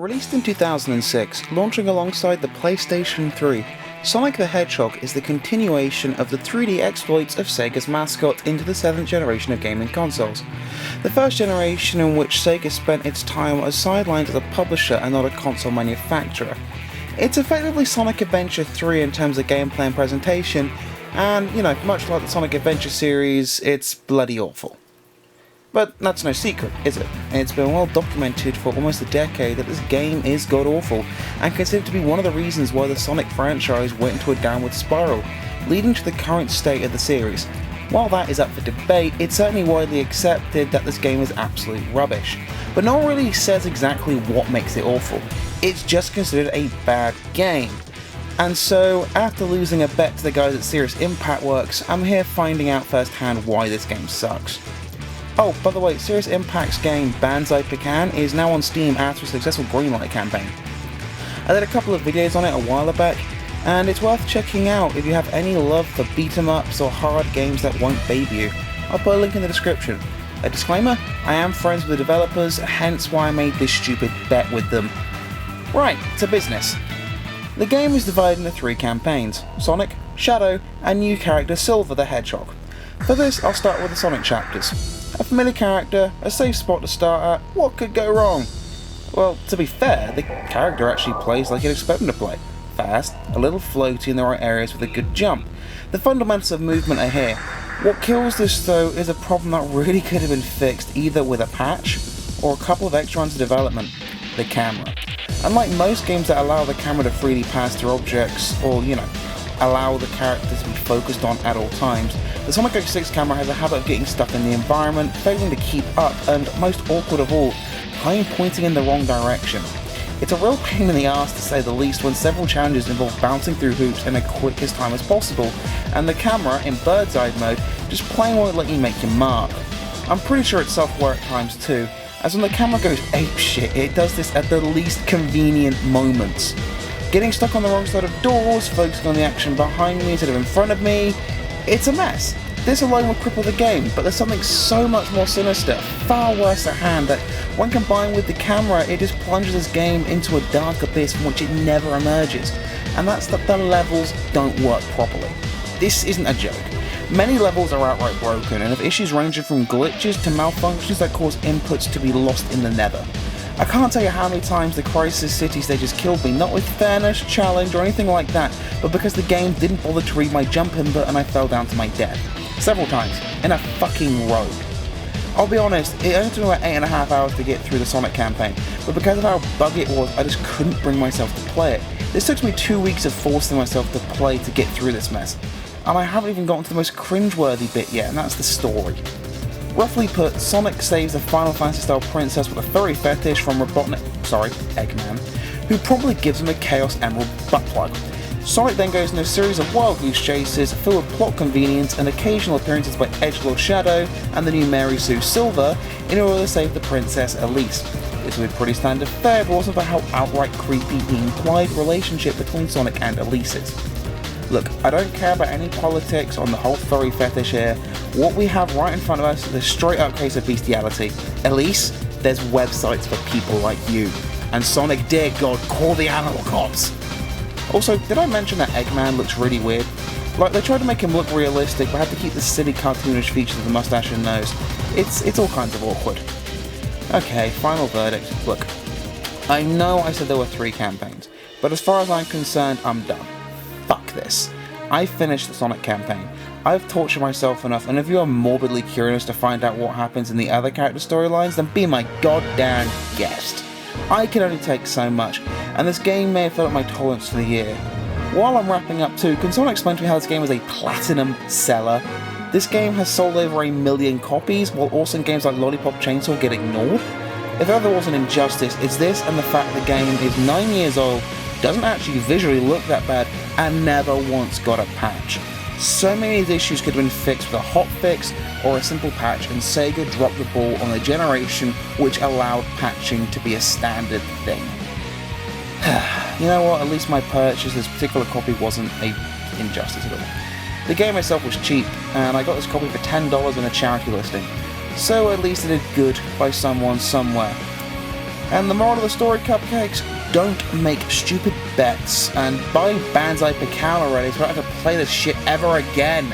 Released in 2006, launching alongside the PlayStation 3, Sonic the Hedgehog is the continuation of the 3D exploits of Sega's mascot into the 7th generation of gaming consoles. The first generation in which Sega spent its time as sidelined as a publisher and not a console manufacturer. It's effectively Sonic Adventure 3 in terms of gameplay and presentation, and, much like the Sonic Adventure series, it's bloody awful. But that's no secret, is it? It's been well documented for almost a decade that this game is god-awful, and considered to be one of the reasons why the Sonic franchise went into a downward spiral, leading to the current state of the series. While that is up for debate, it's certainly widely accepted that this game is absolute rubbish. But no one really says exactly what makes it awful. It's just considered a bad game. And so, after losing a bet to the guys at Serious Impact Works, I'm here finding out firsthand why this game sucks. Oh, by the way, Serious Impact's game Banzai Pecan is now on Steam after a successful Greenlight campaign. I did a couple of videos on it a while back, and it's worth checking out if you have any love for beat-em-ups or hard games that won't baby you. I'll put a link in the description. A disclaimer, I am friends with the developers, hence why I made this stupid bet with them. Right, to business. The game is divided into 3 campaigns: Sonic, Shadow, and new character Silver the Hedgehog. For this, I'll start with the Sonic chapters. A familiar character, a safe spot to start at, what could go wrong? Well, to be fair, the character actually plays like you'd expect him to play. Fast, a little floaty in the right areas with a good jump. The fundamentals of movement are here. What kills this though is a problem that really could have been fixed either with a patch or a couple of extra runs of development: the camera. Unlike most games that allow the camera to freely pass through objects or, allow the character to be focused on at all times, the Sonic 06 camera has a habit of getting stuck in the environment, failing to keep up, and most awkward of all, time pointing in the wrong direction. It's a real pain in the ass to say the least when several challenges involve bouncing through hoops in the quickest time as possible, and the camera, in bird's eye mode, just plain won't let you make your mark. I'm pretty sure it's self-aware at times too, as when the camera goes apeshit, it does this at the least convenient moments. Getting stuck on the wrong side of doors, focusing on the action behind me instead of in front of me, it's a mess. This alone will cripple the game, but there's something so much more sinister, far worse at hand, that when combined with the camera, it just plunges this game into a dark abyss from which it never emerges, and that's that the levels don't work properly. This isn't a joke. Many levels are outright broken, and have issues ranging from glitches to malfunctions that cause inputs to be lost in the nether. I can't tell you how many times the Crisis City stages killed me, not with fairness, challenge, or anything like that, but because the game didn't bother to read my jump input and I fell down to my death. Several times, in a fucking row. I'll be honest, it only took me about 8.5 hours to get through the Sonic campaign, but because of how buggy it was, I just couldn't bring myself to play it. This took me 2 weeks of forcing myself to play to get through this mess. And I haven't even gotten to the most cringeworthy bit yet, and that's the story. Roughly put, Sonic saves a Final Fantasy-style princess with a furry fetish from Eggman, who probably gives him a Chaos Emerald butt plug. Sonic then goes into a series of wild goose chases filled with plot convenience and occasional appearances by Edgelord Shadow and the new Mary Sue Silver in order to save the Princess Elise. This would be pretty standard fare, but also for how outright creepy the implied relationship between Sonic and Elise is. Look, I don't care about any politics on the whole furry fetish here. What we have right in front of us is a straight up case of bestiality. Elise, there's websites for people like you. And Sonic, dear God, call the animal cops! Also, did I mention that Eggman looks really weird? Like, they tried to make him look realistic, but had to keep the silly cartoonish features of the mustache and nose. It's all kinds of awkward. Okay, final verdict. Look, I know I said there were 3 campaigns, but as far as I'm concerned, I'm done. Fuck this. I finished the Sonic campaign. I've tortured myself enough, and if you are morbidly curious to find out what happens in the other character storylines, then be my goddamn guest. I can only take so much, and this game may have filled up my tolerance for the year. While I'm wrapping up too, can someone explain to me how this game is a platinum seller? This game has sold over 1 million copies, while awesome games like Lollipop Chainsaw get ignored? If ever there was an injustice, it's this and the fact the game is 9 years old, doesn't actually visually look that bad, and never once got a patch. So many of these issues could have been fixed with a hotfix or a simple patch, and Sega dropped the ball on the generation which allowed patching to be a standard thing. You know what, at least my purchase of this particular copy wasn't an injustice at all. The game itself was cheap, and I got this copy for $10 in a charity listing, so at least it did good by someone somewhere. And the moral of the story, Cupcakes, don't make stupid bets, and buy Banzai Picao already so I don't have to play this shit ever again.